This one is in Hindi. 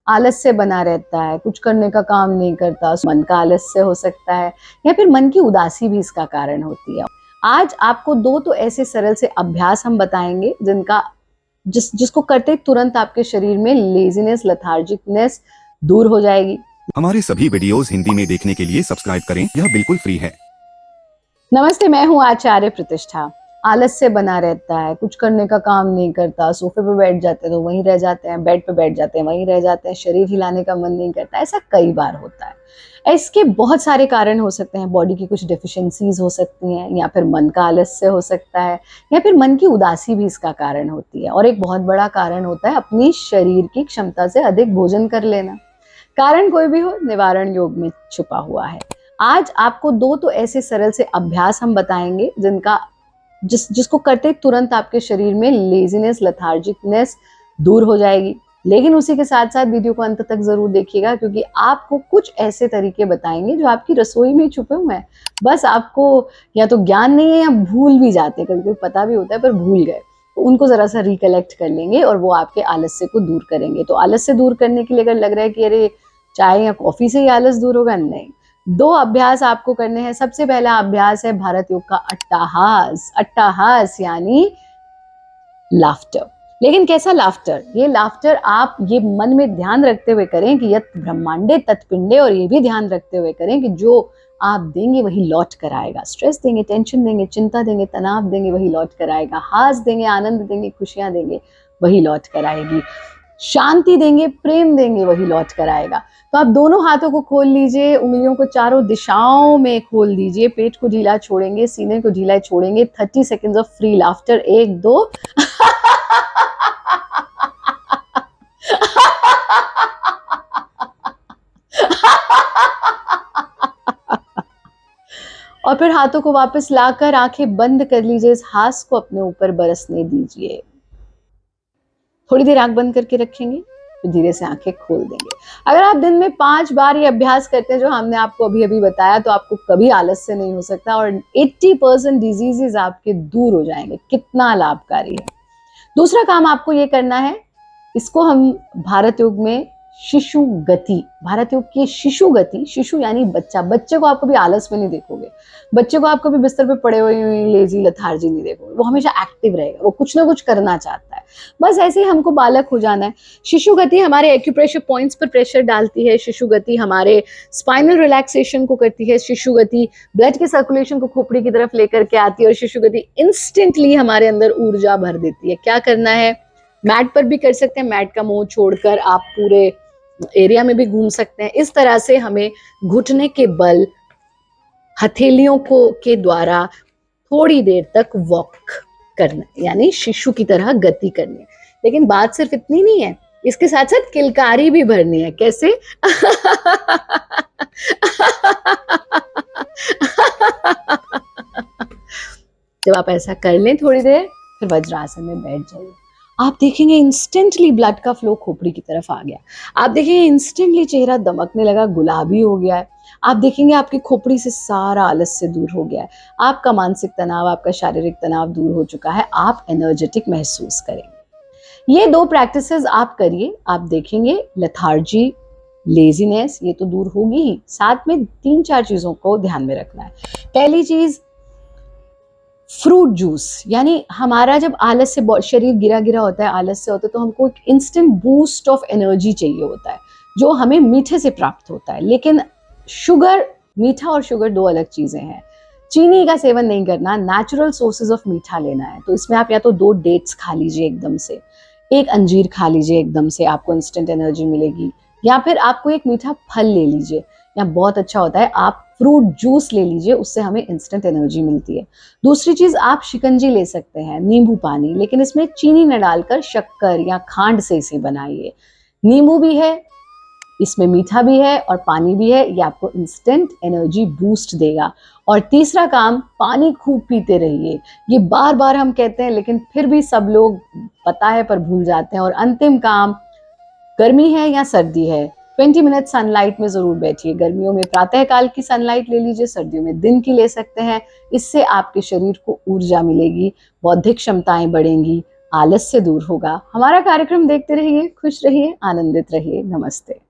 आलस्य बना रहता है, कुछ करने का काम नहीं करता, मन का आलस्य हो सकता है, या फिर मन की उदासी भी इसका कारण होती है। आज आपको दो तो ऐसे सरल से अभ्यास हम बताएंगे जिसको करते तुरंत आपके शरीर में लेजीनेस, लेथार्जिकनेस दूर हो जाएगी। हमारे सभी वीडियोस हिंदी में देखने के लिए सब्सक्राइब करें, यह बिल्कुल फ्री है। नमस्ते, मैं हूँ आचार्य प्रतिष्ठा। आलस्य बना रहता है, कुछ करने का काम नहीं करता, सोफे पे बैठ जाते हैं तो वहीं रह जाते हैं, बेड पे बैठ जाते हैं वहीं रह जाते हैं, शरीर हिलाने का मन नहीं करता। ऐसा कई बार होता है। इसके बहुत सारे कारण हो सकते हैं। बॉडी की कुछ डिफिशियंसीज हो सकती हैं, या फिर मन का आलस्य हो सकता है, या फिर मन की उदासी भी इसका कारण होती है। और एक बहुत बड़ा कारण होता है अपनी शरीर की क्षमता से अधिक भोजन कर लेना। कारण कोई भी हो, निवारण योग में छुपा हुआ है। आज आपको दो तो ऐसे सरल से अभ्यास हम बताएंगे जिसको करते तुरंत आपके शरीर में लेजीनेस, लेथार्जिकनेस दूर हो जाएगी। लेकिन उसी के साथ साथ वीडियो को अंत तक जरूर देखिएगा, क्योंकि आपको कुछ ऐसे तरीके बताएंगे जो आपकी रसोई में छुपे हुए हैं। बस आपको या तो ज्ञान नहीं है या भूल भी जाते हैं, कभी कभी पता भी होता है पर भूल गए, तो उनको जरा सा रिकलेक्ट कर लेंगे और वो आपके आलस्य को दूर करेंगे। तो आलस्य दूर करने के लिए अगर लग रहा है कि अरे चाय या कॉफी से ही आलस दूर होगा, नहीं। दो अभ्यास आपको करने हैं। सबसे पहला अभ्यास है भारत योग का अट्टाहास। अट्टाहास यानी लाफ्टर। लेकिन कैसा लाफ्टर? ये लाफ्टर आप ये मन में ध्यान रखते हुए करें कि यत ब्रह्मांडे तत्पिंडे, और ये भी ध्यान रखते हुए करें कि जो आप देंगे वही लौट कर आएगा। स्ट्रेस देंगे, टेंशन देंगे, चिंता देंगे, तनाव देंगे, वही लौट कर आएगा। हास देंगे, आनंद देंगे, खुशियां देंगे, वही लौट कर आएगी। शांति देंगे, प्रेम देंगे, वही लौट कर आएगा। तो आप दोनों हाथों को खोल लीजिए, उंगलियों को चारों दिशाओं में खोल दीजिए, पेट को ढीला छोड़ेंगे, सीने को ढीला छोड़ेंगे। 30 सेकेंड्स ऑफ फ्री लाफ्टर। 1 2 और फिर हाथों को वापस लाकर आंखें बंद कर लीजिए। इस हास को अपने ऊपर बरसने दीजिए। थोड़ी देर आंख बंद करके रखेंगे, फिर धीरे से आंखें खोल देंगे। अगर आप दिन में 5 बार ये अभ्यास करते हैं जो हमने आपको अभी अभी बताया, तो आपको कभी आलस्य नहीं हो सकता और 80% डिजीजेस आपके दूर हो जाएंगे। कितना लाभकारी है। दूसरा काम आपको ये करना है, इसको हम भारत योग में शिशु गति, भारत योग की शिशु गति, शिशु यानी बच्चा। बच्चे को आप कभी आलस में नहीं देखोगे, बच्चे को आप कभी बिस्तर पे पड़े हुए लेजी लथार्जी नहीं देखोगे। वो हमेशा एक्टिव रहेगा, वो कुछ ना कुछ करना चाहता है। बस ऐसे ही हमको बालक हो जाना है। शिशु गति हमारे एक्यूप्रेशर पॉइंट्स पर प्रेशर डालती है। शिशु गति हमारे स्पाइनल रिलैक्सेशन को करती है। शिशु गति ब्लड के सर्कुलेशन को खोपड़ी की तरफ लेकर के आती है। और शिशु गति इंस्टेंटली हमारे अंदर ऊर्जा भर देती है। क्या करना है? मैट पर भी कर सकते हैं, मैट का मुंह छोड़कर आप पूरे एरिया में भी घूम सकते हैं। इस तरह से हमें घुटने के बल हथेलियों को के द्वारा थोड़ी देर तक वॉक करना है, यानी शिशु की तरह गति करनी है। लेकिन बात सिर्फ इतनी नहीं है, इसके साथ साथ किलकारी भी भरनी है। कैसे? जब आप ऐसा कर लें थोड़ी देर, फिर वज्रासन में बैठ जाइए। आप देखेंगे इंस्टेंटली ब्लड का फ्लो खोपड़ी की तरफ आ गया। आप देखेंगे इंस्टेंटली चेहरा दमकने लगा, गुलाबी हो गया है। आप देखेंगे आपकी खोपड़ी से सारा आलस्य दूर हो गया है। आपका मानसिक तनाव, आपका शारीरिक तनाव दूर हो चुका है। आप एनर्जेटिक महसूस करेंगे। ये 2 प्रैक्टिसेस आप करिए, आप देखेंगे लेथार्जी, लेजीनेस ये तो दूर होगी ही। साथ में 3-4 चीजों को ध्यान में रखना है। पहली चीज, फ्रूट जूस। यानी हमारा जब आलस से शरीर गिरा गिरा होता है, आलस से होता है, तो हमको एक इंस्टेंट बूस्ट ऑफ एनर्जी चाहिए होता है, जो हमें मीठे से प्राप्त होता है। लेकिन शुगर, मीठा और शुगर 2 अलग चीजें हैं। चीनी का सेवन नहीं करना, नेचुरल सोर्सेज ऑफ मीठा लेना है। तो इसमें आप या तो 2 डेट्स खा लीजिए एकदम से, 1 अंजीर खा लीजिए एकदम से, आपको इंस्टेंट एनर्जी मिलेगी। या फिर आपको एक मीठा फल ले लीजिए, या बहुत अच्छा होता है आप फ्रूट जूस ले लीजिए, उससे हमें इंस्टेंट एनर्जी मिलती है। दूसरी चीज, आप शिकंजी ले सकते हैं, नींबू पानी, लेकिन इसमें चीनी न डालकर शक्कर या खांड से इसे बनाइए। नींबू भी है, इसमें मीठा भी है और पानी भी है, ये आपको इंस्टेंट एनर्जी बूस्ट देगा। और तीसरा काम, पानी खूब पीते रहिए। ये बार बार हम कहते हैं, लेकिन फिर भी सब लोग पता है पर भूल जाते हैं। और अंतिम काम, गर्मी है या सर्दी है, 20 मिनट सनलाइट में जरूर बैठिए। गर्मियों में प्रातःकाल की सनलाइट ले लीजिए, सर्दियों में दिन की ले सकते हैं। इससे आपके शरीर को ऊर्जा मिलेगी, बौद्धिक क्षमताएं बढ़ेंगी, आलस से दूर होगा। हमारा कार्यक्रम देखते रहिए, खुश रहिए, आनंदित रहिए। नमस्ते।